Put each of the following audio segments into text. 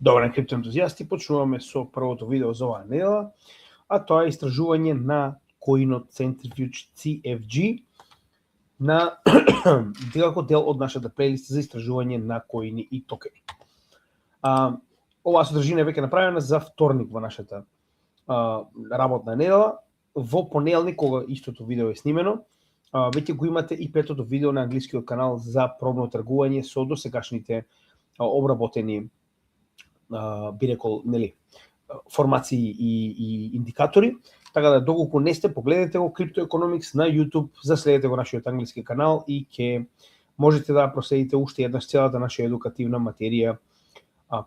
Добро ден, криптоентузијасти, почнуваме со првото видео за оваа недела, а тоа е истражување на коинот Centrifuge CFG на како дел од нашата плейлиста за истражување на коини и токени. Оваа содржина е веќе направена за вторник во нашата работна недела. Во понеделник, кога истото видео е снимено, веќе го имате и петото видео на англискиот канал за пробно тргување со досегашните обработени би рекол, нели, формации и индикатори. Така да, доколку не сте, погледнете го Crypto Economics на YouTube, заследете го нашиот англиски канал и ќе можете да проследите уште еднаш целата наша едукативна материја,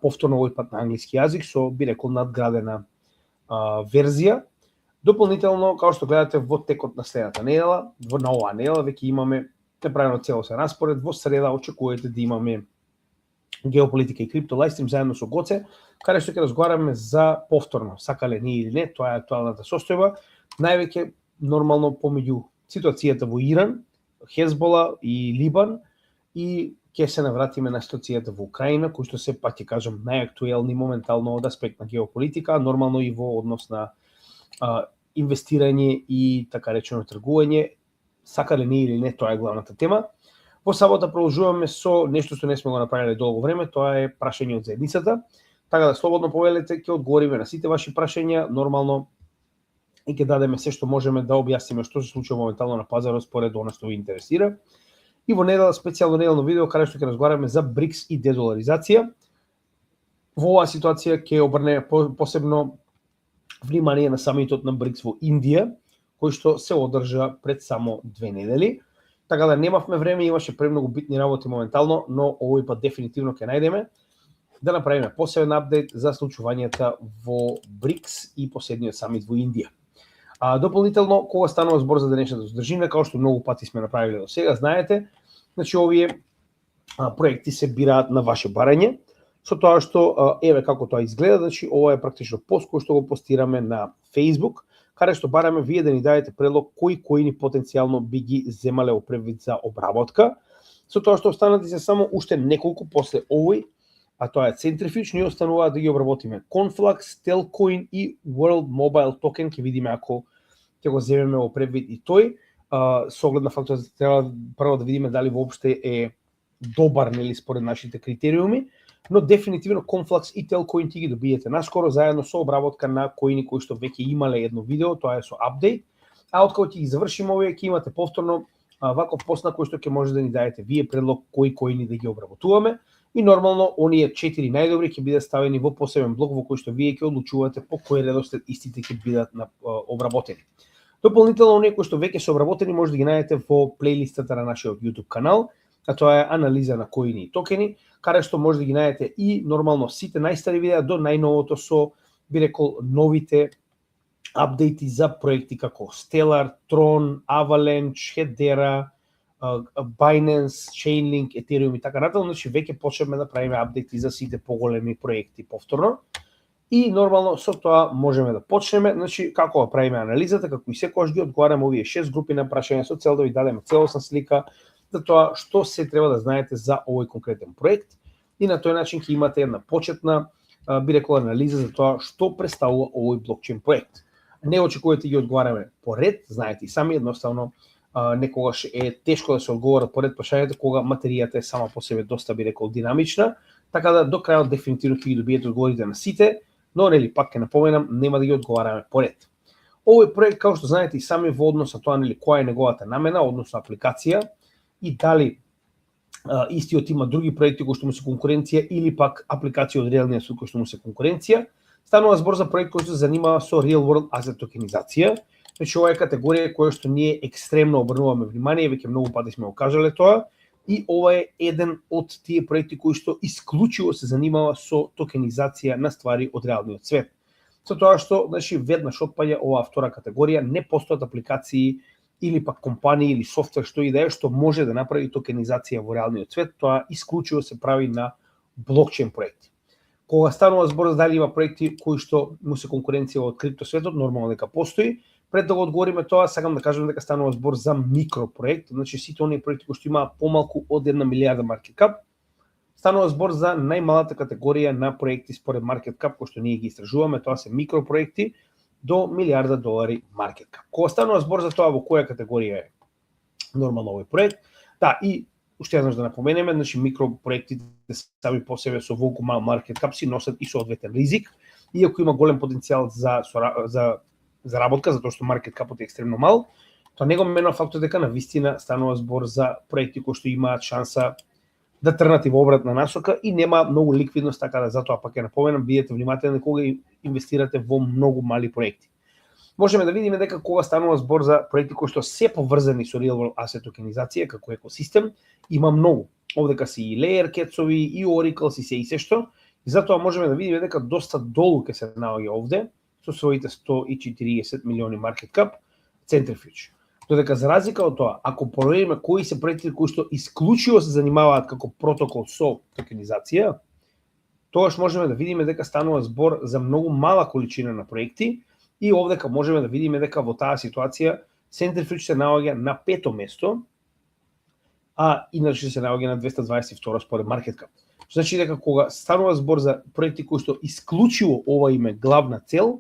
повторно овој пат на англиски јазик, со, би рекол, надградена верзија. Дополнително, како што гледате во текот на следната недела, на оваа недела веќе имаме направено целосен распоред. Во среда очекувате да имаме геополитика и крипто лайвстрим заедно со Гоце, каде што ќе разговараме за повторно, сакале ние или не, тоа е актуалната состојба, највеќе нормално помеѓу ситуацијата во Иран, Хезбола и Либан, и ќе се навратиме на ситуацијата во Украина, кој што се, пак ќе кажам, најактуелни моментално од аспект на геополитика, нормално и во однос на инвестирање и така речено тргување, сакале ние или не, тоа е главната тема. Во сабота продолжуваме со нешто што не сме го направиле долго време, тоа е прашање од заедницата. Така да слободно повелете, ќе одговориме на сите ваши прашања, нормално, и ќе дадеме се што можеме да објасниме што се случува моментално на пазарот според она што ви интересира. И во недела специјално неделно видео каде што ќе разговараме за БРИКС и дедоларизација. Во оваа ситуација ќе обрнеме посебно внимание на самитот на БРИКС во Индија, кој што се одржа пред само 2 недели. Така да немавме време, имаше премногу битни работи моментално, но овој пат дефинитивно ќе најдеме да направиме посебен апдейт за случувањата во БРИКС и последниот самит во Индија. Дополнително, кога станува збор за денешната содржина, како што многу пати сме направиле до сега, знаете, значи овие проекти се бираат на ваше барање, со тоа што еве како тоа изгледа, значи ова е практично пост кој што го постираме на Facebook, каде што бараме вие да ни дадете предлог кои коини потенцијално би ги земале во превид за обработка, со тоа што останати се само уште неколку после овој, а тоа е Centrifuge, ние остануваат да ги обработиме Conflux, Telcoin и World Mobile Token, ќе видиме ако ќе го земеме во превид и тој, со оглед на фактот да треба прво да видиме дали воопште е добар, нели, според нашите критериуми, но дефинитивно Conflux и Telcoin ти ги добиете наскоро заедно со обработка на коини кои што веќе имале едно видео, тоа е со апдейт. А откако ќе ги завршиме овие, ќе имате повторно ваков пост на кој што ќе може да ни дадете вие предлог кои коини да ги обработуваме и нормално оние 4 најдобри ќе бидат ставени во посебен блок во кој што вие ќе одлучувате по кој редослед истите ќе бидат обработени. Дополнително оние кои што веќе се обработени може да ги најдете во плейлистата на нашиот YouTube канал, а тоа е анализа на коини и токени, каде што може да ги најдете и нормално сите најстари видеа до најновото со, би рекол, новите апдейти за проекти како Stellar, Tron, Avalanche, Hedera, Binance, Chainlink, Ethereum и така натаму, значи веќе почнеме да правиме апдейти за сите поголеми проекти повторно. И нормално со тоа можеме да почнеме, значи како правиме анализата, како и секогаш ги одговараме овие 6 групи на прашања со цел да ви дадеме целосна слика за тоа што се треба да знаете за овој конкретен проект и на тој начин ќе имате една почетна, би рекол, анализа за тоа што представува овој блокчейн проект. Не очекувате ги одговараме по ред, знаете и сами, едноставно некогаш е тешко да се одговорат по ред прашањата кога материјата е сама по себе доста, би рекол, динамична, така да до крајот дефинитивно ќе ги добиете одговорите на сите, но нели пак ќе напоменам, нема да ги одговараме по ред. Овој проект, како што знаете и сами, во однос на тоа нели која е неговата намена, односно апликација, и дали истиот има други проекти кои што му се конкуренција или пак апликација од реалниот свет кои што му се конкуренција. Станува збор за проект кој се занимава со real world asset токенизација. Значи ова е категорија која што ние екстремно обрнуваме внимание, веќе многу пати сме го кажале тоа, и ова е еден од тие проекти кои што исклучиво се занимава со токенизација на ствари од реалниот свет. Со тоа што, значи, веднаш отпаѓа оваа втора категорија, не постојат апликации или пак компании или софтвер што и да е што може да направи токенизација во реалниот свет, тоа исклучиво се прави на блокчейн проекти. Кога станува збор за дали има проекти кои што му се конкуренција од крипто светот, нормално дека постои. Пред да го одговориме тоа, сакам да кажам дека станува збор за микропроект, значи сите оние проекти кои што имаат помалку од 1 милијарда маркет кап, станува збор за најмалата категорија на проекти според market cap, кои што ние ги истражуваме, тоа се микропроекти до $1,000,000 market cap. Кога станува збор за тоа во која категорија е нормално овој проект, да, и уште еднаш да напоменеме, значи микропроектите сами по себе со волку мал market cap си носат и соодветен ризик, иако има голем потенцијал за заработка, затоа што market capот е екстремно мал, тоа не го менува фактот дека на вистина станува збор за проекти кои што имаат шанса да тргнат и во обратна насока и нема многу ликвидност, така да затоа пак ќе напоменам, бидете внимателни кога инвестирате во многу мали проекти. Можеме да видиме дека кога станува збор за проекти кои што се поврзани со real world asset токенизација како екосистем, има многу. Овдека се и Layer Cats-ови, и Oracle, и се што, и затоа можеме да видиме дека доста долу ќе се наоѓа овде со своите 140 милиони market cap Centrifuge. Додека за разлика од тоа, ако провериме кои се проекти кои што исклучиво се занимаваат како протокол со токенизација, тогаш можеме да видиме дека станува збор за многу мала количина на проекти и овдека можеме да видиме дека во таа ситуација Centrifuge се наоѓа на 5-то место, а иначе се наоѓа на 222 според market cap. Значи дека кога станува збор за проекти кои што исклучиво ова им е главна цел,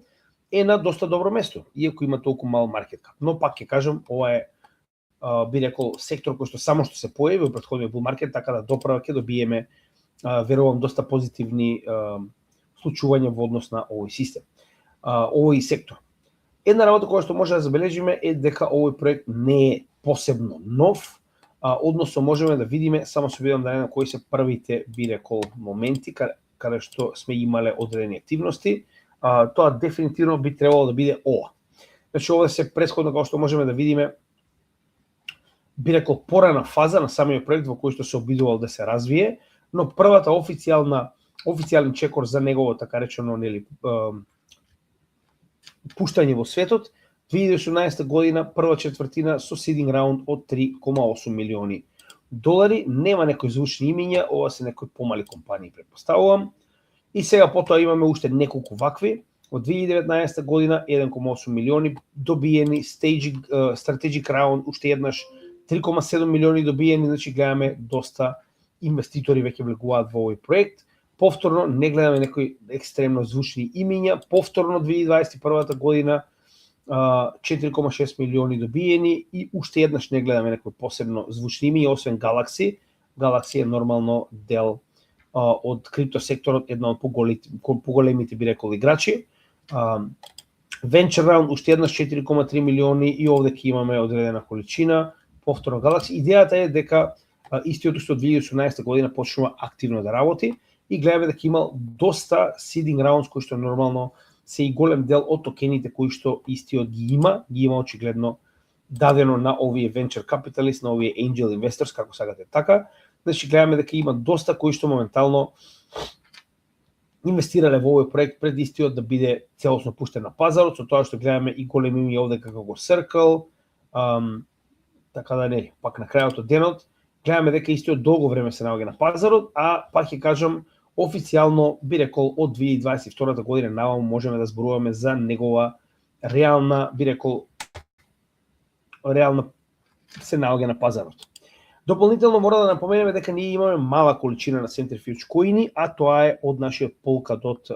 е на доста добро место, иако има толку мал market cap. Но пак ќе кажам, ова е би рекол сектор кој што само што се појави во претходниот bull market, така да доправа ќе добиеме верувам доста позитивни случувања во однос на овој систем, овој сектор. Една работа која што може да забележиме е дека овој проект не е посебно нов, односно можеме да видиме, само се видам да кои се првите би рекол моменти каде што сме имале одредени активности. Тоа дефинитивно би требало да биде ова. Значи ова се претходно како што можеме да видиме би рекол порана фаза на самиот проект во кој што се обидувал да се развие, но првата официјален чекор за негово така речено пуштање во светот 2018 година, прва четвртина со seeding раунд од $3,8 милиони. Нема некои звучни имиња, ова се некои помали компании претпоставувам. И сега потоа имаме уште неколку вакви. Од 2019 година 1,8 милиони добиени, strategic round уште еднаш 3,7 милиони добиени, значи гледаме доста инвеститори веќе влегуваат во овој проект. Повторно не гледаме некои екстремно звучни имиња. Повторно 2021 година 4,6 милиони добиени и уште еднаш не гледаме некои посебно звучни имиња, освен Galaxy. Galaxy е нормално дел од криптосекторот, една од поголемите би рекол играчи. Venture round уште еднаш 4,3 милиони и овде ќе имаме одредена количина. Повторно Galaxy. Идејата е дека истиот уште од 2018 година почнува активно да работи и гледаме дека имал доста seeding rounds кои што нормално се и голем дел од токените кои што истиот ги има очигледно дадено на овие venture capitalists, на овие angel investors, како сакате така. Значи гледаме дека има доста кои што моментално инвестирале во овој проект пред истиот да биде целосно пуштен на пазарот, со тоа што гледаме и големи имиња овде како го Circle, така да не, пак на крајот од денот, гледаме дека истиот долго време се наоѓа на пазарот, а пак ќе кажам, официјално би рекол од 2022 година наваму можеме да зборуваме за негова реална, би рекол, реална се наоѓа на пазарот. Дополнително мора да напоменеме дека ние имаме мала количина на Centrifuge коини, а тоа е од нашиот Polkadot,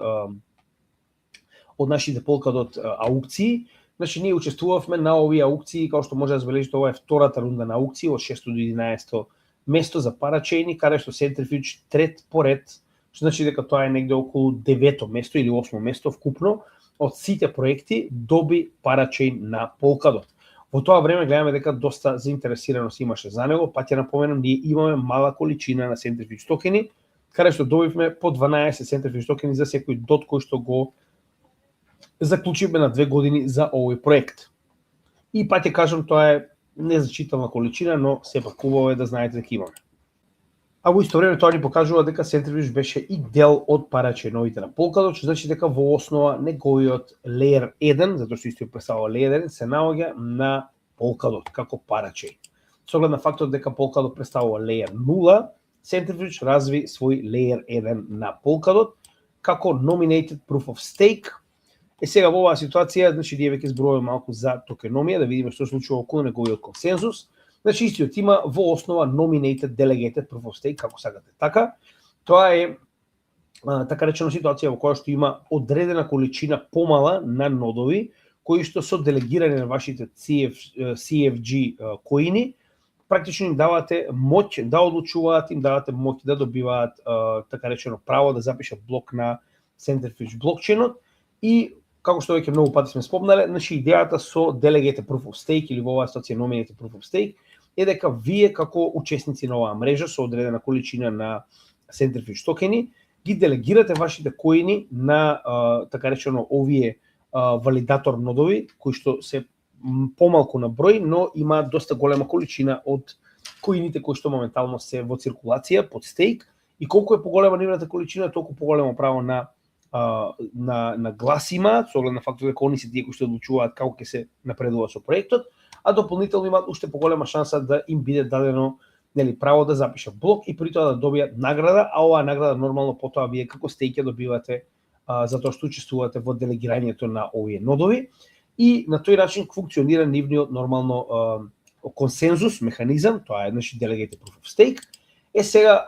од нашите Polkadot аукции. Значи ние учествувавме на овие аукции, како што може да забележите, ова е втората рунда на аукции од 6 до 11 место за Parachain, каде што Centrifuge трет поред, што значи дека тоа е негде околу 9-то место или 8-то место вкупно од сите проекти доби Parachain на Polkadot. Во тоа време гледаме дека доста заинтересираност имаше за него, па ќе напоменам, ние имаме мала количина на Centrifuge токени, каде што добивме по 12 Centrifuge токени за секој дот кој што го заклучивме на 2 години за овој проект. И па ќе кажам, тоа е незначителна количина, но сепак убаво е да знаете дека имаме. А во исто време тоа ни покажува дека Centrifuge беше и дел од Parachain-овите на Polkadot, што значи дека во основа неговиот Layer 1, затоа што истиот представува Layer 1, се наоѓа на Polkadot како Parachain. Со оглед на фактот дека Polkadot представува Layer 0, Centrifuge разви свој Layer 1 на Polkadot како Nominated Proof of Stake. Сега во оваа ситуација, значи ние веќе зборуваме малку за токеномија, да видиме што се случува околу неговиот консензус. Значи истиот има во основа Nominated Delegated Proof of Stake, како сакате така. Тоа е така речена ситуација во која што има одредена количина помала на нодови кои што со делегирање на вашите CFG коини практично им давате моќ да одлучуваат, им давате моќ да добиваат така речено право да запишат блок на Centrifuge блокчейнот и како што веќе многу пати сме спомнале, значи идејата со Delegated Proof of Stake или во оваа ситуација Nominated Proof of Stake е дека вие како учесници на оваа мрежа со одредена количина на Centrifuge токени ги делегирате вашите коини на така речено овие валидатор нодови кои што се помалку на број, но имаат доста голема количина од коините кои што моментално се во циркулација под стейк и колку е поголема нивната количина, толку поголемо право на глас имаат, со оглед на фактот дека они се тие кои што одлучуваат како ќе се напредува со проектот, а дополнително имаат уште поголема шанса да им биде дадено право да запишат блок и при тоа да добијат награда, а оваа награда нормално потоа вие како стейк ја добивате затоа што учествувате во делегирањето на овие нодови и на тој начин функционира нивниот нормално консензус механизам, тоа е значи Delegated Proof of Stake. Сега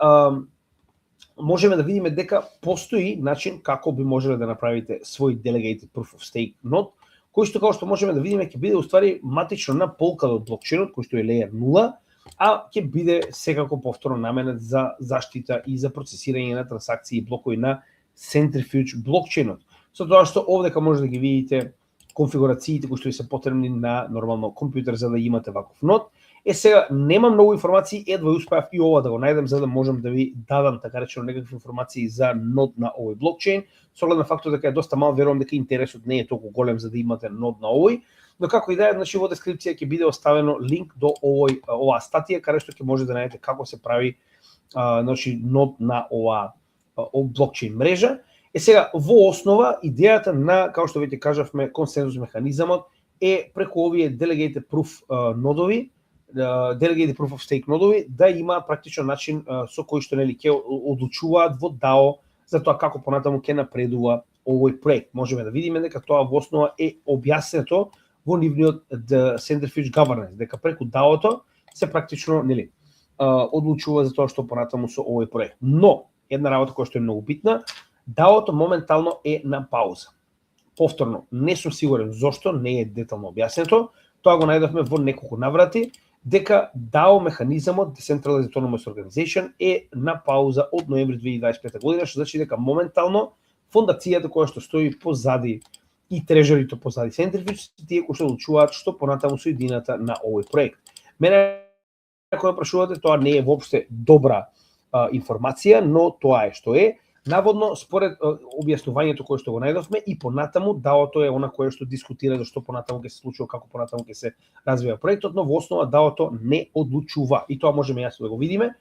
можеме да видиме дека постои начин како би можеле да направите свој Delegated Proof of Stake нод, кој што како што можеме да видиме ќе биде уствари матично на полката од блокчейнот, кој што е Layer 0, а ќе биде секако повторно наменет за заштита и за процесирање на трансакции и блокови на Centrifuge блокчейнот. Со тоа што овдека може да ги видите конфигурациите кои што ви се потребни на нормално компјутер за да имате ваков нод. Сега нема многу информации, едва успеав и ова да го најдам за да можам да ви дадам така речено некакви информации за нод на овој блокчейн. Со оглед на фактот дека е доста мал, верувам дека интересот не е толку голем за да имате нод на овој, но како и да е, значи во дескрипција ќе биде оставено линк до оваа статија каде што ќе може да најдете како се прави значи нод на оваа блокчейн мрежа. Сега во основа идејата на, како што веќе кажавме, консензус механизамот е преку овие Delegated Proof нодови, Delegated Proof of Stake нодови да има практичен начин со кој што нели ќе одлучуваат во DAO за тоа како понатаму ќе напредува овој проект. Можеме да видиме дека тоа во основа е објаснето во нивниот Centrifuge Governance, дека преку DAO-то се практично нели одлучува за тоа што понатаму со овој проект. Но една работа која што е многу битна, DAO-то моментално е на пауза. Повторно, не сум сигурен зошто, не е детално објаснето, тоа го најдовме во неколку наврати, дека DAO механизамот, Decentralized Autonomous Organization, е на пауза од ноември 2025 година, што значи дека моментално фондацијата која што стои позади и трежерито позади Centrifuge, тие кои што одлучуваат што понатаму со идејата на овој проект. Мене кога прашувате, тоа не е воопште добра информација, но тоа е што е. Наводно, според објаснувањето кое што го најдовме и понатаму, DAO-то е она кое што дискутира за што понатаму ќе се случува, како понатаму ќе се развива проектот, но во основа DAO-то не одлучува. И тоа можеме јасно да го видиме.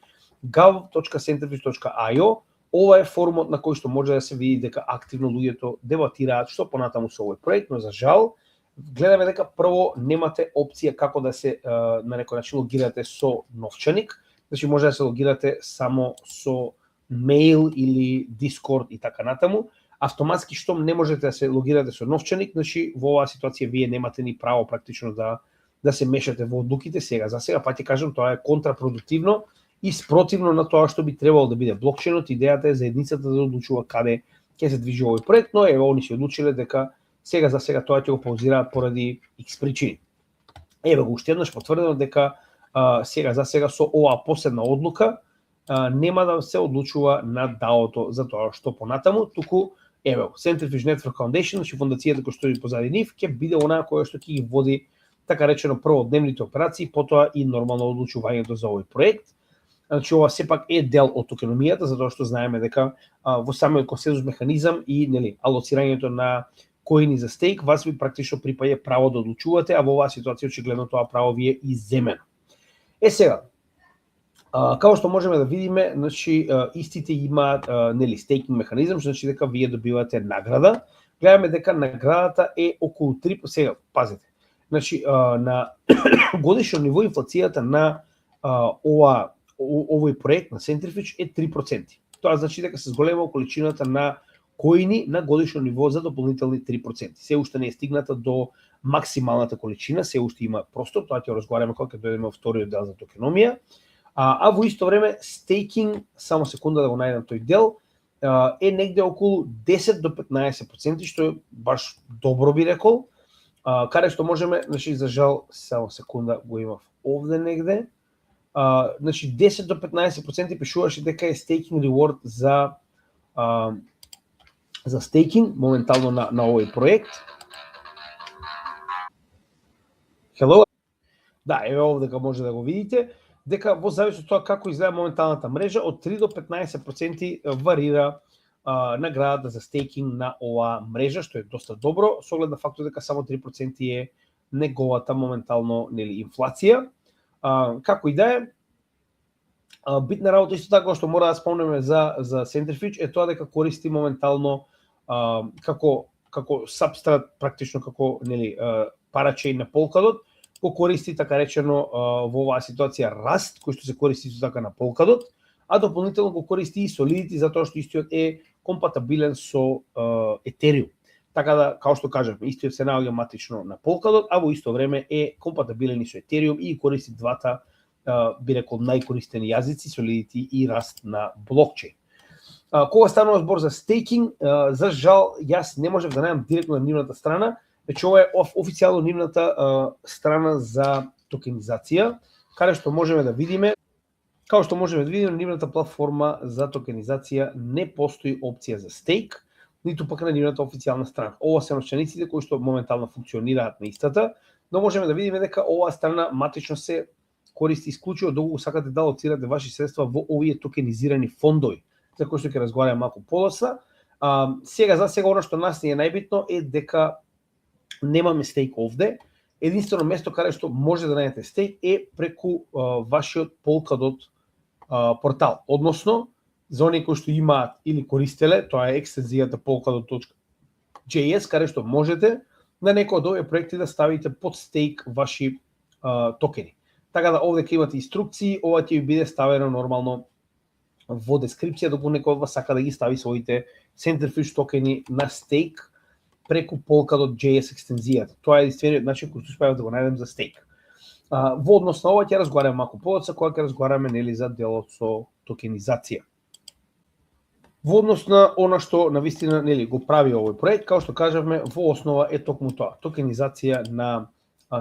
gov.centrifuge.io, ова е форумот на кој што може да се види дека активно луѓето дебатираат што понатаму со овој проект, но за жал, гледаме дека прво немате опција како да се на некој начин логирате со новчаник, значи може да се логирате само со мејл или Discord и така натаму. Автоматски штом не можете да се логирате со новчаник, значи во оваа ситуација вие немате ни право практично да се мешате во одлуките сега. За сега па ќе кажам, тоа е контрапродуктивно и спротивно на тоа што би требало да биде блокчейнот. Идејата е заедницата да одлучува каде ќе се движи овој проект, но еве они се одлучиле дека за сега тоа ќе го паузираат поради X причини. Еве го уште еднаш потврдено дека за сега со оваа последна одлука нема да се одлучува на DAO-то за тоа што понатаму, туку еве Centrifuge Network Foundation, значи фондацијата која стои позади нив, ќе биде онаа која што ќе ги води така речено прво дневните операции, потоа и нормално одлучувањето за овој проект. Значи ова сепак е дел од токеномијата, затоа што знаеме дека во самиот консензус механизам и нели алоцирањето на коини за стейк вас ви практично припаѓа право да одлучувате, а во оваа ситуација очигледно тоа право ви е изземено. Сега како што можеме да видиме, значи истите имаат нели стейкинг механизам, значи дека вие добивате награда. Гледаме дека наградата е околу 3%. Сега пазете. Значи на годишно ниво инфлацијата на овој проект на Centrifuge е 3%. Тоа значи дека се зголемува количината на коини на годишно ниво за дополнителни 3%. Се уште не е стигната до максималната количина, се уште има простор, тоа ќе разговараме кога ќе дојдеме во вториот дел за токеномија. А во исто време стейкинг, само секунда да го најдам тој дел, е негде околу 10 до 15%, што е баш добро би рекол, каде што можеме, значи за жал, само секунда го имав овде негде, значи 10 до 15% пишуваше дека е стейкинг reward за стейкинг моментално на овој проект. Hello. Да, еве овде дека може да го видите, дека во зависност од тоа како изгледа моменталната мрежа, од 3 до 15% варира наградата за стейкинг на оваа мрежа, што е доста добро, со оглед на фактот дека само 3% е неговата моментално инфлација. Како и да е, битна работа исто така што мора да спомнеме за Centrifuge е тоа дека користи моментално како сабстрат, практично како парачеин на Polkadot, го користи така речено во оваа ситуација Rust, кој што се користи исто така на Polkadot, а дополнително го користи и Solidity затоа што истиот е компатабилен со Ethereum. Така да, као што кажавме, истиот се наоѓа матично на Polkadot, а во исто време е компатабилен и со Ethereum и користи двата, би рекол, најкористени јазици, Solidity и Rust на блокчейн. Кога станува збор за стейкинг, за жал, јас не можев да најдам директно на нивната страна, веќе ова е официјално нивната страна за токенизација, каде што можеме да видиме, као што можеме да видиме на нивната платформа за токенизација не постои опција за стейк, ниту пак на нивната официјална страна. Ова се новчаниците кои што моментално функционираат на истата, но можеме да видиме дека оваа страна матично се користи исклучиво доколку сакате да лоцирате ваши средства во овие токенизирани фондови, за кои што ќе разговараме малку подоцна. За сега она што нас ни е најбитно е дека немаме стейк овде. Единствено место каде што може да најдете стейк е преку вашиот Polkadot портал. Односно, за оние кои што имаат или користеле, тоа е екстензијата polkadot.js, каде што можете на некој од овие проекти да ставите под стейк ваши токени. Така да овде ќе имате инструкции, ова ќе ви биде ставено нормално во дескрипција, доколку некој од вас сака да ги стави своите Centrifuge токени на стейк преку Polkadot.js екстензијата. Тоа е единствениот начин кој што успеав да го најдем за стейк. Во однос на ова ќе разговараме малку подоцна кога ќе разговараме за делот со токенизација. Во однос на она што навистина го прави овој проект, како што кажавме, во основа е токму тоа, токенизација на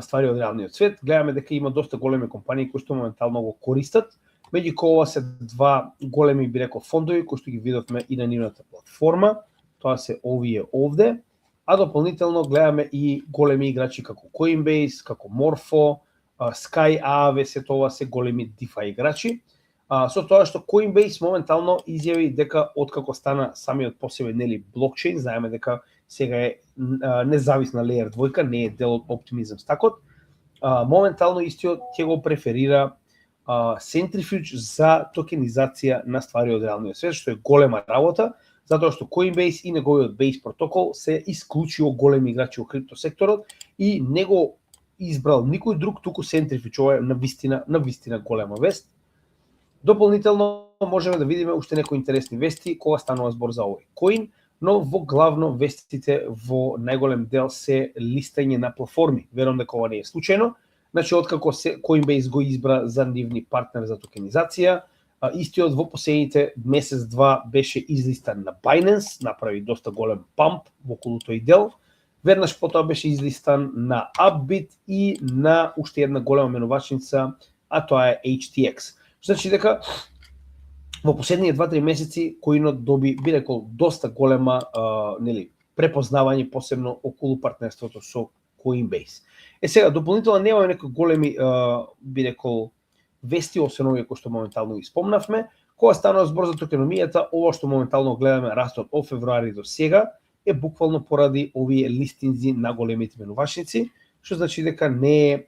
ствари од реалниот свет. Гледаме дека има доста големи компании кои што моментално го користат. Меѓу ова се два големи, би рекол, фондови кои што ги видовме и на нивната платформа. Тоа се овие овде. А дополнително гледаме и големи играчи како Coinbase, како Morpho, Sky, Aave, се тоа се големи DeFi играчи. Со тоа што Coinbase моментално изјави дека откако стана самиот посебен блокчейн, знаеме дека сега е независна Layer 2, не е дел од Optimism стакот, моментално истиот ќе го преферира Centrifuge за токенизација на ствари од реалниот свет, што е голема работа, затоа што Coinbase и неговиот Base протокол се исклучиво големи играчи во криптосекторот и не го избрал никој друг, туку Centrifuge. Ова е навистина голема вест. Дополнително можеме да видиме уште некои интересни вести кога станува збор за овој коин, но во главно вестите во најголем дел се листање на платформи. Верувам дека ова не е случајно. Значи, откако Coinbase го избра за нивни партнер за токенизација, истиот во последните месец-два беше излистан на Binance, направи доста голем памп во околу тој дел. Веднаш потоа беше излистан на Upbit и на уште една голема менувачница, а тоа е HTX. Значи дека во последните 2-3 месеци коинот доби, би рекол, доста голема препознавање, посебно околу партнерството со Coinbase. Сега, дополнително немаме некои големи, би рекол, вести, освен овие кои што моментално ги спомнавме. Кога станува збор за токеномијата, ова што моментално гледаме растот од февруари до сега е буквално поради овие листинзи на големите менувачници, што значи дека не е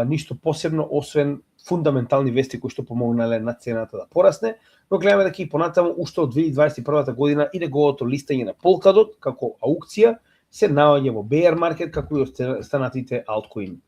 ништо посебно, освен фундаментални вести кои што помогнале на цената да порасне, но гледаме дека и понатаму уште од 2021 година и неговото листање на Polkadot како аукција се наоѓа во bear market, како и останатите altcoin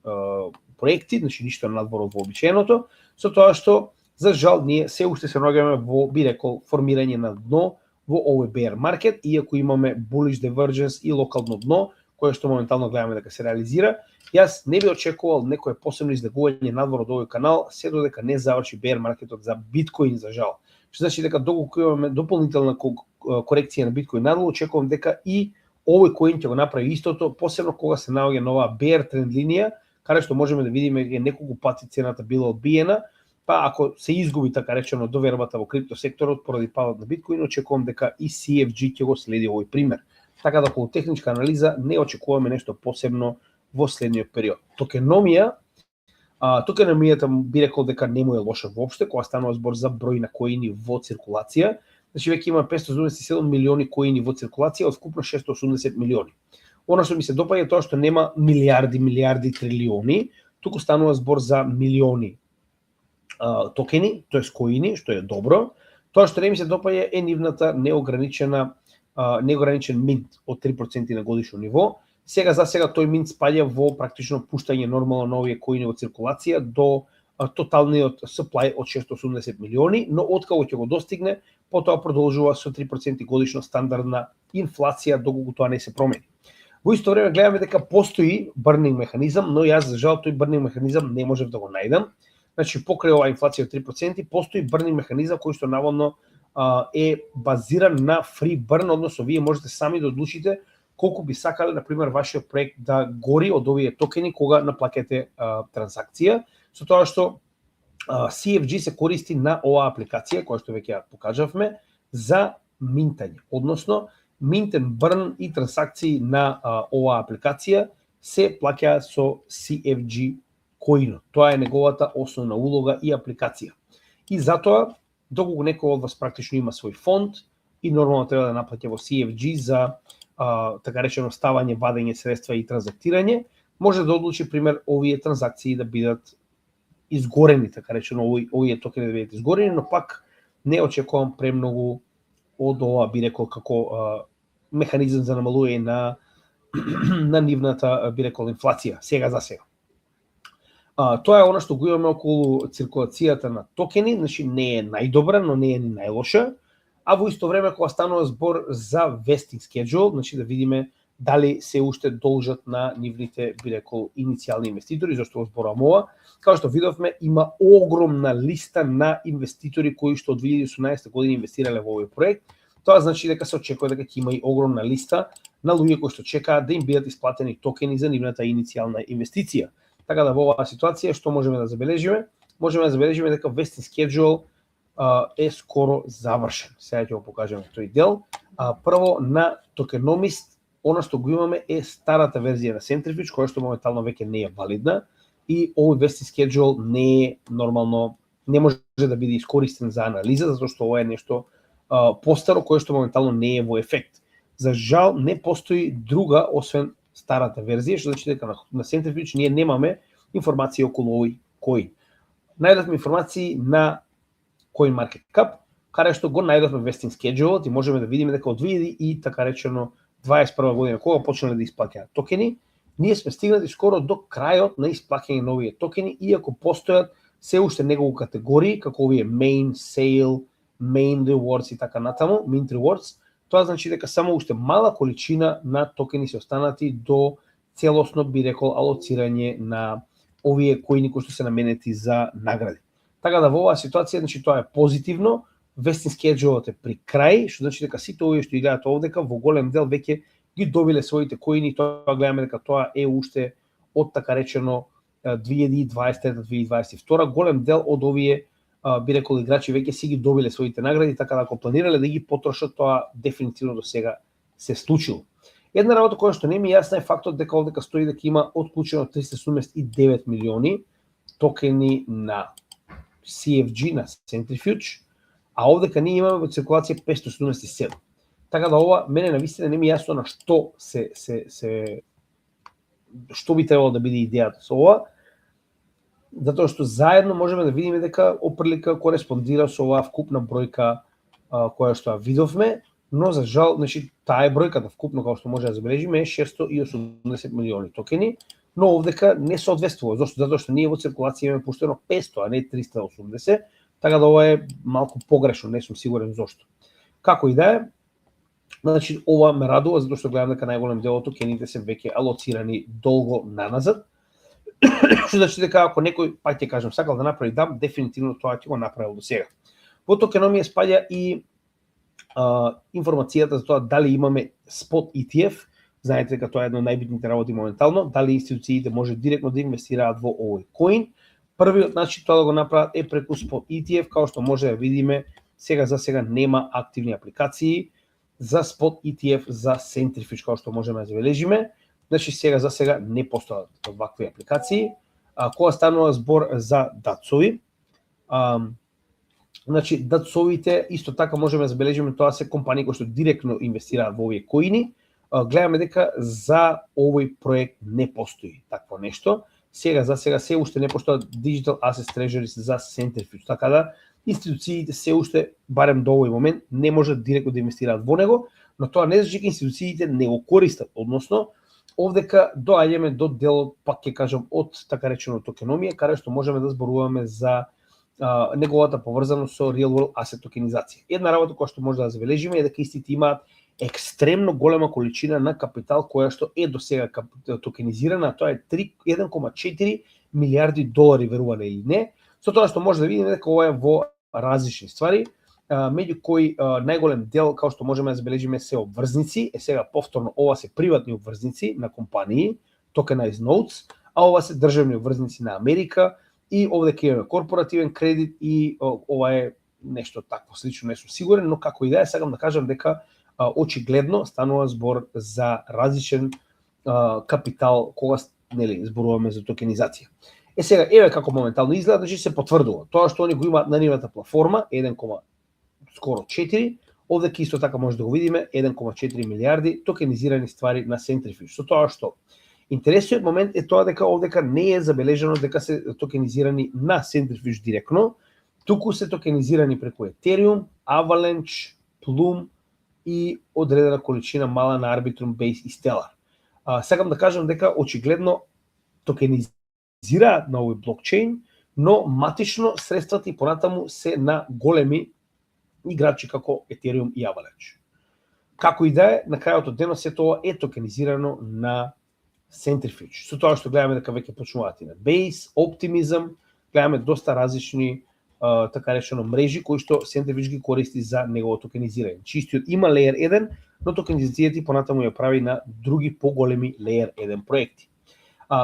проекти, значи ништо надвор од вообичаеното, со тоа што за жал ние се уште се наоѓаме во, би рекол, формирање на дно во овој bear market, иако имаме bullish divergence и локално дно кое што моментално гледаме дека се реализира. Јас не би очекувал некое посебно излегување надвор од овој канал, се додека не заврши bear маркетот за биткоин за жал. Што значи дека доколку имаме дополнителна корекција на биткоин надолу, очекувам дека и овој коин ќе го направи истото, посебно кога се наоѓа нова bear тренд линија, каде што можеме да видиме дека неколку пати цената била одбиена, па ако се изгуби така речено довербата во крипто секторот поради падот на биткоин, очекувам дека и CFG ќе го следи овој пример. Така да околу техничка анализа не очекуваме нешто посебно во следниот период. Токеномијата би рекол дека не му е лоша воопште, кога станува збор за број на коини во циркулација. Значи веќе има 577 милиони коини во циркулација од вкупно 680 милиони. Она што ми се допаѓа е тоа што нема милиарди, трилиони, туку станува збор за милиони токени, тоест коини, што е добро. Тоа што не ми се допаѓа е нивната неограничен минт од 3% на годишно ниво. Сега тој минт спаѓа во практично пуштање нормално на овие коини во циркулација до тоталниот supply од 680 милиони, но откако ќе го достигне, потоа продолжува со 3% годишно стандардна инфлација доколку тоа не се промени. Во исто време гледаме дека постои burning механизам, но јас за жал тој burning механизам не можев да го најдам. Значи покрај оваа инфлација од 3% постои burning механизам кој што наводно е базиран на free burn, односно вие можете сами да одлучите колку би сакале, например, вашиот проект да гори од овие токени кога наплакете транзакција, со тоа што CFG се користи на оваа апликација, која што веќе ја покажавме, за минтање. Односно, mint and burn и транзакции на оваа апликација се плаќаат со CFG коинот. Тоа е неговата основна улога и апликација. И затоа, доколку некој од вас практично има свој фонд и нормално треба да наплаќа во CFG за така речено ставање, вадење средства и транзактирање, може да одлучи пример овие транзакции да бидат изгорени, така речено овие токени да бидат изгорени, но пак не очекувам премногу од ова, би рекол, како механизам за намалување на нивната, би рекол, инфлација, сега за сега. Тоа е она што го имаме околу циркулацијата на токени, значи не е најдобра, но не е ни најлоша, а во исто време кога станува збор за vesting schedule, значи да видиме дали се уште должат на нивните, би рекол, иницијални инвеститори, зашто го зборувам ова. Како што видовме, има огромна листа на инвеститори кои што од 2018 година инвестирале во овој проект. Тоа значи дека се очекува дека ќе има и огромна листа на луѓе кои што чекаат да им бидат исплатени токени за нивната иницијална инвестиција. Така да во оваа ситуација што можеме да забележиме? Можеме да забележиме дека vesting schedule е скоро завршен. Сега ќе го покажеме тој дел. Прво на Tokenomist, она што го имаме е старата верзија на Centrifuge, која што моментално веќе не е валидна и овој vesting schedule не е нормално, не може да биде искористен за анализа, затоа што ова е нешто постаро кое што моментално не е во ефект. За жал не постои друга освен старата верзија, што значи дека на Centrifuge ние немаме информации околу овој коин. Најдовме информации на CoinMarketCap, каде што го најдовме vesting schedule и можеме да видиме дека од 2000 и така речено 21 година кога почнале да исплаќаат токени, ние сме стигнати скоро до крајот на исплаќање на овие токени, иако постојат се уште неколку категории, како овие main, sale, main rewards и така натаму, mint rewards. Тоа значи дека само уште мала количина на токени се останати до целосно, би рекол, алоцирање на овие коини кои што се наменети за награди. Така да во оваа ситуација, значи тоа е позитивно, vesting schedule е при крај, што значи дека сите овие што играат овдека во голем дел веќе ги добиле своите коини, тоа гледаме дека тоа е уште од така речено 2023-2022, голем дел од овие би рекол играчи веќе си ги добиле своите награди, така да ако планирале да ги потрошат, тоа дефинитивно до сега се случило. Една работа која што не ми јасна е фактот дека овдека стои дека има отклучено 379 милиони токени на CFG, на Centrifuge, а овдека ние имаме во циркулација 577. Така да ова мене навистина не ми јасно на што што би требало да биде идејата со ова, затоа што заедно можеме да видиме дека опрлика кореспондира со оваа вкупна бројка која што ја видовме, но за жал, значи таа е бројката вкупно, како што може да забележиме, е 680 милиони токени, но овдека не соодветствува, затоа што ние во циркулација имаме пуштено 500, а не 380, така да ова е малку погрешно, не сум сигурен зошто. Како и да е, Значи, ова ме радува, затоа што гледам дека најголем дел од токените се веќе алоцирани долго наназад. Што значи дека ако некој, пак ќе кажам, сакал да направи дам, дефинитивно тоа ќе го направил до сега. Во токеномија спаѓа и информацијата за тоа дали имаме спот ETF. Знаете дека тоа е една од најбитните работи моментално, дали институциите може директно да инвестираат во овој коин. Првиот начин тоа да го направат е преку спот ETF, као што може да видиме, сега за сега нема активни апликации за спот ETF за Centrifuge, као што можеме да забележиме. Значи сега за сега не постојат вакви апликации. Кога станува збор за датсови, значи датсовите исто така можеме да забележиме, тоа се компании кои што директно инвестираат во овие коини. Гледаме дека за овој проект не постои такво нешто. Сега за сега се уште не постојат Digital Asset Treasuries за Centrifuge, така да институциите се уште, барем до овој момент, не можат директно да инвестираат во него, но тоа не значи дека институциите не го користат, односно овдека доаѓаме до делот, пак ќе кажам, од така речено токеномија, каде што можеме да зборуваме за неговата поврзаност со real world asset токенизација. Една работа која што може да забележиме е дека истите имаат екстремно голема количина на капитал која што е до сега токенизирана, тоа е 1,4 милиарди долари, веруване или не. Со тоа што може да видиме дека ова е во различни ствари, меѓу кои најголем дел, као што можеме да забележиме, се обврзници. Сега повторно ова се приватни обврзници на компании, tokenized notes, а ова се државни обврзници на Америка, и овде имаме корпоративен кредит и ова е нешто такво слично, не сум сигурен, но како и да е, сакам да кажам дека очигледно станува збор за различен капитал кога зборуваме за токенизација. Сега еве како моментално изгледа, значи се потврдува тоа што они го имаат на нивната платформа 1,4, овде исто така може да го видиме 1,4 милиарди токенизирани ствари на Centrifuge. Со тоа што интересниот момент е тоа дека овдека не е забележано дека се токенизирани на Centrifuge директно, туку се токенизирани преку Ethereum, Avalanche, Plume и одредена количина мала на Arbitrum Base и Stellar. Сакам да кажам дека очигледно токенизираат на овој блокчейн, но матично средствата и понатаму се на големи играчи како Ethereum и Avalanche. Како и да е, на крајот од денот се тоа е токенизирано на Centrifuge. Со тоа што гледаме дека веќе почнуваат и на Base, Optimism, гледаме доста различни така речено мрежи кои што Centrifuge ги користи за неговото токенизирање. Чистиот има Layer 1, но токенизацијата понатаму ја прави на други поголеми Layer 1 проекти.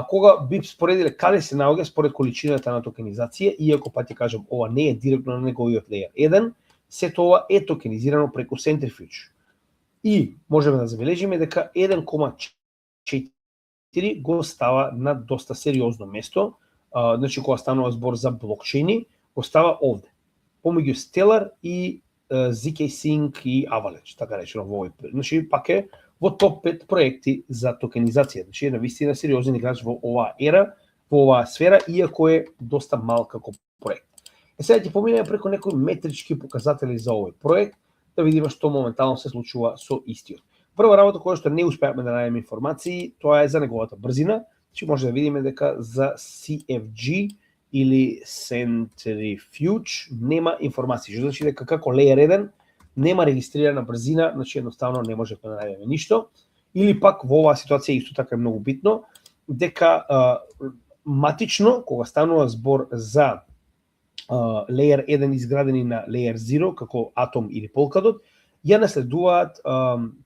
Кога би споредиле каде се наоѓа според количината на токенизација, иако па ти кажам ова не е директно на неговиот Layer 1, се тоа е токенизирано преку Centrifuge. И можеме да забележиме дека 1,4 го става на доста сериозно место, значи кога станува збор за блокчейни, го става овде, помеѓу Stellar и ZK Sync и Avalanche, така речено во овој. Значи пак е во топ 5 проекти за токенизација, значи е навистина сериозен играч во оваа ера, во оваа сфера, иако е доста мал како проект. Сега ќе поминеме преку некои метрички показатели за овој проект, да видиме што моментално се случува со истиот. Прва работа која што не успеавме да најдеме информации, тоа е за неговата брзина. Значи може да видиме дека за CFG или Centrifuge нема информации. Што значи дека како Layer 1 нема регистрирана брзина, значи едноставно не можеме да најдеме ништо. Или пак во оваа ситуација исто така е многу битно дека матично кога станува збор за Layer 1 изградени на Layer 0 како Atom или Polkadot, ја наследуваат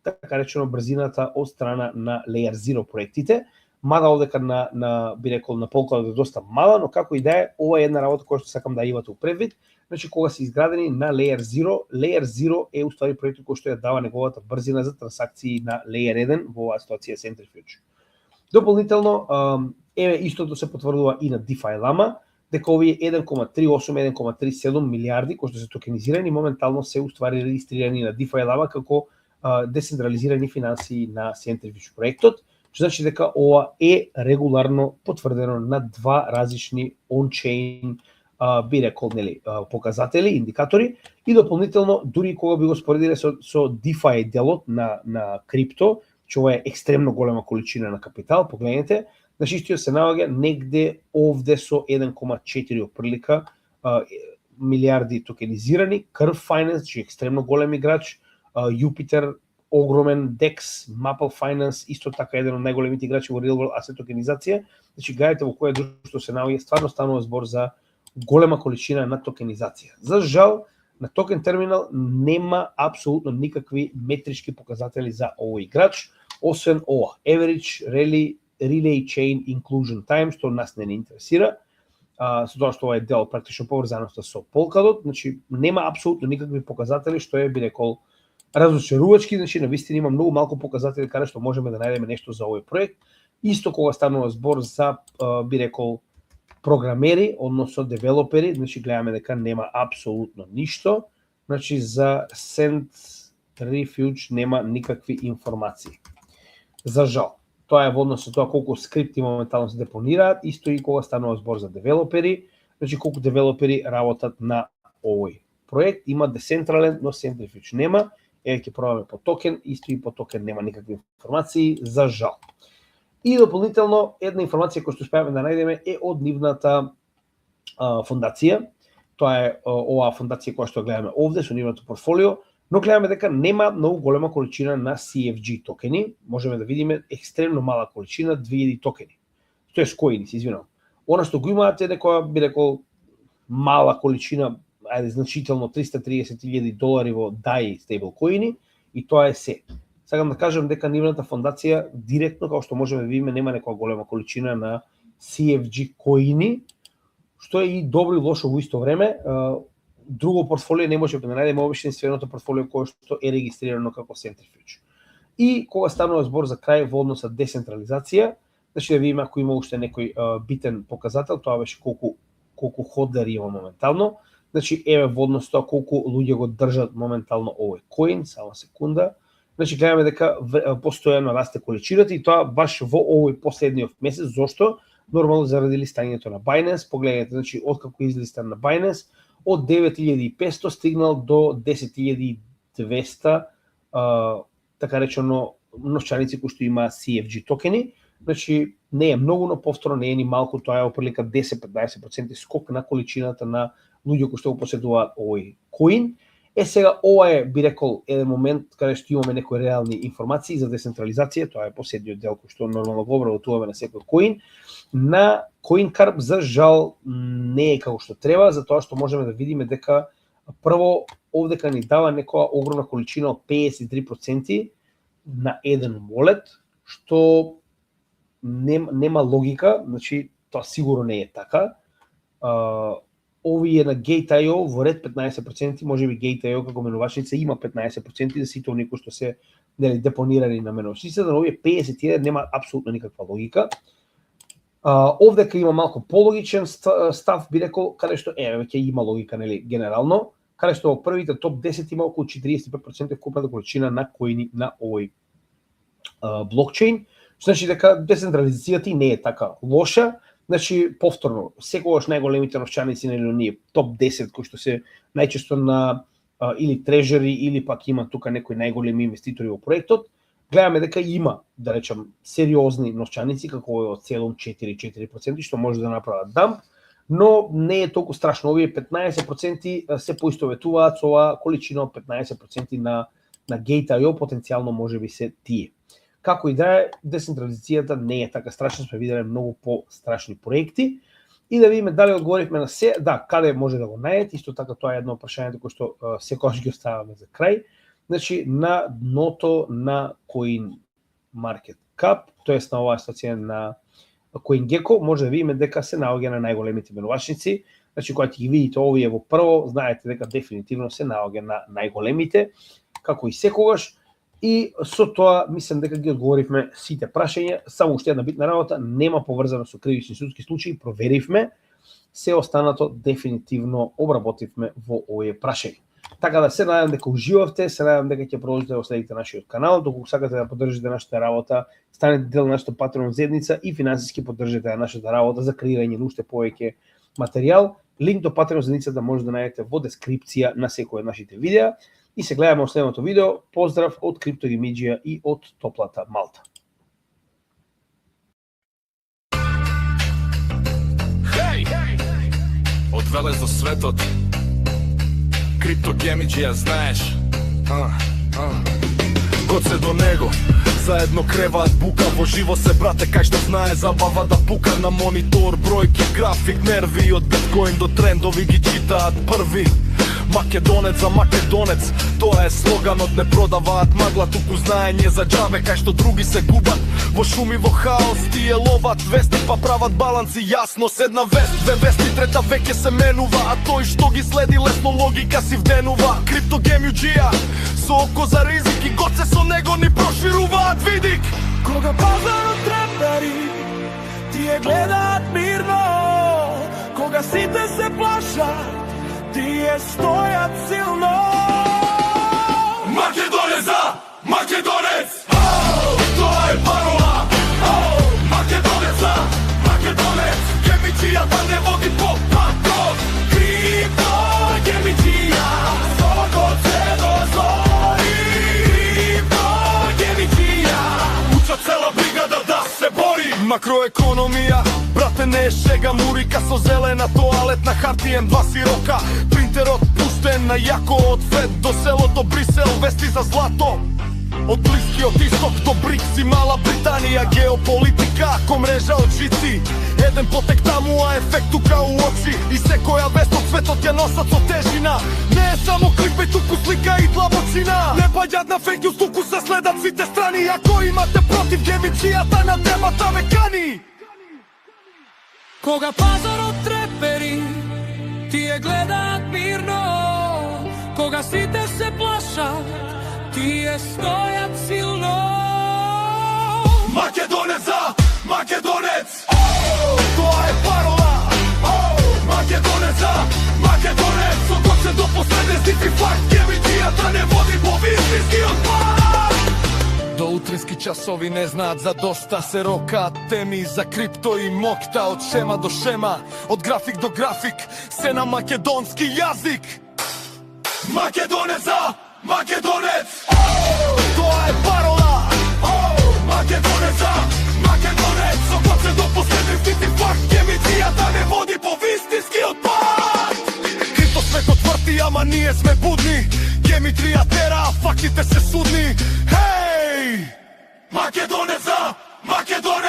така речено брзината од страна на Layer 0 проектите. Мада овдека на би рекол на Polkadot е доста мала, но како и да е, ова е една работа која што сакам да имате у предвид. Значи кога се изградени на Layer 0, Layer 0 е уствари проект кој што ја дава неговата брзина за трансакции на Layer 1 во оваа ситуација Centrifuge. Дополнително еве истото се потврдува и на DeFi Lama, дека овие 1,38-1,37 милиарди кои што се токенизирани моментално се уствари регистрирани на DeFi Lama како децентрализирани финансии на Centrifuge проектот, што значи дека ова е регуларно потврдено на два различни on-chain би рекол показатели, индикатори, и дополнително дури кога би го споредиле со DeFi делот на крипто, што ова е екстремно голема количина на капитал, погледнете, значи истиот се наоѓа негде овде со 1,4 оприлика милиарди токенизирани, Curve Finance, че екстремно голем играч, Jupiter огромен DEX, Maple Finance, исто така еден од најголемите играчи во real world asset токенизација. Значи, гледате во кое друштво се наоѓа, стварно станува збор за голема количина на токенизација. За жал, на токен терминал нема апсолутно никакви метрички показатели за овој играч, освен ова, average relay chain inclusion time, што нас не интересира, со тоа што ова е дел практично поврзаноста со Polkadot, значи нема апсолутно никакви показатели, што е, би рекол, разочарувачки, значи навистина има многу малку показатели каде што можеме да најдеме нешто за овој проект. Исто кога станува збор за, би рекол, програмери, односно девелопери, значи гледаме дека нема апсолутно ништо, значи за Centrifuge нема никакви информации. За жал. Тоа е во однос со тоа колку скрипти моментално се депонираат, исто и кога станува збор за девелопери, значи колку девелопери работат на овој проект. Има децентрален, но Centrifuge нема. Еве ќе пробаме по токен, исто и по токен нема никакви информации, за жал. И дополнително, една информација која што успеавме да најдеме е од нивната фондација. Тоа е оваа фондација која што гледаме овде со нивното портфолио, но гледаме дека нема многу голема количина на CFG токени. Можеме да видиме екстремно мала количина, 2000 токени. Што е коини, се извинувам. Она што го имаат е некоја, би рекол, мала количина, ајде значително $330,000 во DAI стейблкоини, и тоа е се. Сакам да кажам дека нивната фондација директно, како што можеме да видиме, нема некоја голема количина на CFG коини, што е и добро и лошо во исто време. Друго портфолио не можеме да најдеме единственото портфолио кое што е регистрирано како Centrifuge. И кога станува збор за крај во однос на децентрализација, значи да видиме ако има уште некој битен показател, тоа беше колку ходлери има моментално. Значи еве во однос тоа колку луѓе го држат моментално овој коин, само секунда. Значи гледаме дека постојано расте количината и тоа баш во овој последниот месец. Зошто? Нормално заради листањето на Binance. Погледнете, значи откако излистан на Binance, од 9500 стигнал до 10200 така речено новчаници кои што има CFG токени. Значи не е многу, но повторно не е ни малку, тоа е оприлика 10-15% скок на количината на луѓе кои што го поседуваат овој коин. Сега ова е, би рекол, еден момент каде што имаме некои реални информации за децентрализација, тоа е последниот дел кој што нормално го обработуваме на секој коин. На CoinCarp за жал не е како што треба, затоа што можеме да видиме дека прво овдека ни дава некоја огромна количина од 53% на еден wallet, што нема логика, значи тоа сигурно не е така. Овие на Gate.io во ред 15%, можеби Gate.io како менувачница има 15% за сите оние кои што се депонирани на менувачницата, но овие 51 нема апсолутно никаква логика. Овдека има малку пологичен став, би рекол, каде што веќе има логика, нели, генерално, каде што во првите топ 10 има околу 45% вкупната количина на коини на овој блокчейн. Значи дека децентрализацијата не е така лоша. Значи, повторно, секогаш најголемите новчаници на оние топ 10 кои што се најчесто на или трежери или пак има тука некои најголеми инвеститори во проектот, гледаме дека има, да речам, сериозни новчаници како овој од 7,4% што може да направат дамп, но не е толку страшно. Овие 15% се поистоветуваат со оваа количина од 15% на Gate.io, потенцијално можеби се тие. Како и да е, децентрализацијата не е така страшна, сме виделе многу по-страшни проекти. И да видиме дали одговоривме на се, да, каде може да го најдете, исто така тоа е едно од прашањето кој што секогаш ги оставаме за крај. Значи, на дното на CoinMarketCap, тоест на оваа стација на CoinGecko, може да видиме дека се наоѓа на најголемите менувачници. Значи, кога ќе ги видите овие во прво, знаете дека дефинитивно се наоѓа на најголемите, како и секогаш. И со тоа, мислам дека ги одговоривме сите прашања. Само уште една битна работа, нема поврзано со кривични судски случаи, проверивме. Се останато дефинитивно обработивме во овие прашања. Така да се надевам дека уживавте, се надевам дека ќе продолжите да следите нашиот канал. Доколку сакате да поддржите нашата работа, станете дел на нашата Patreon заедница и финансиски поддржите нашата работа за креирање на уште повеќе материјал. Линк до Patreon заедницата може да најдете во дескрипција на секој од нашите видеа. И се гледаме во следното видео. Поздрав од Криптогемиџија и од топлата Малта. Хеј! Одвеле за светот. Криптогемиџија, знаеш. код се до него. Заедно креваат бука, во живо се брате, кај што знае забава да пука. На монитор, бројки, график, нерви, од биткоин до трендови ги читаат први. Македонец за македонец, тоа е слоганот, не продаваат магла, туку знаење за џабе, кај што други се губат. Во шуми, во хаос, тие ловат вести, па прават баланси, јасно, седна вест, две вести, трета веќе се менува, а тој што ги следи лесно логика си вденува. Криптогемјуџија, со око за ризик и гоце со него ни прошируваат видик. Кога пазарот трепери, тие гледаат мирно, кога сите се плашат, тие стојат силно. Македонец за македонец, тоа е парола. Македонец за македонец, гемиџијата не води по патрон. Криптогемиџија, сокот се дозволи. Криптогемиџија, учат цела бригада да се бори. Макроекономија, брате, не е шега, мурика со зелена тоалетна, хартиен 2 сирока. Принтерот пуштен на јако, од Фед до селото Брисел, вести за злато. Од Блискиот исток до Брикс и Мала Британија, геополитика ко мрежа од жици. Еден потек таму, а ефект тука у очи. И секоја вест од светот ја носат со тежина. Не е само кликбејт, туку слика и длабочина. Не паѓаат на фейк њуз, туку се следат сите страни. Ако имате против гемиџијата, на темата ме кани. Кога пазарот трепери, тие гледаат мирно, кога сите се плашат, тие стојат силно. Македонец за македонец, тоа е парола. Македонец за македонец, со гоце до последен стици факт, гемиџијата не води по вистинскиот пат. До утрински часови не знаат за доста, се рокаат теми за крипто и мокта. Од шема до шема, од график до график, се на македонски јазик. Македонец за македонец, тоа е парола. Македонец за македонец, со гоце до последен стици факт, гемиџијата не води по вистинскиот пат. Крипто светот врти, ама ние сме будни. Гемитрија тера, а фактите се судни. Хеј! Македонец за македонец.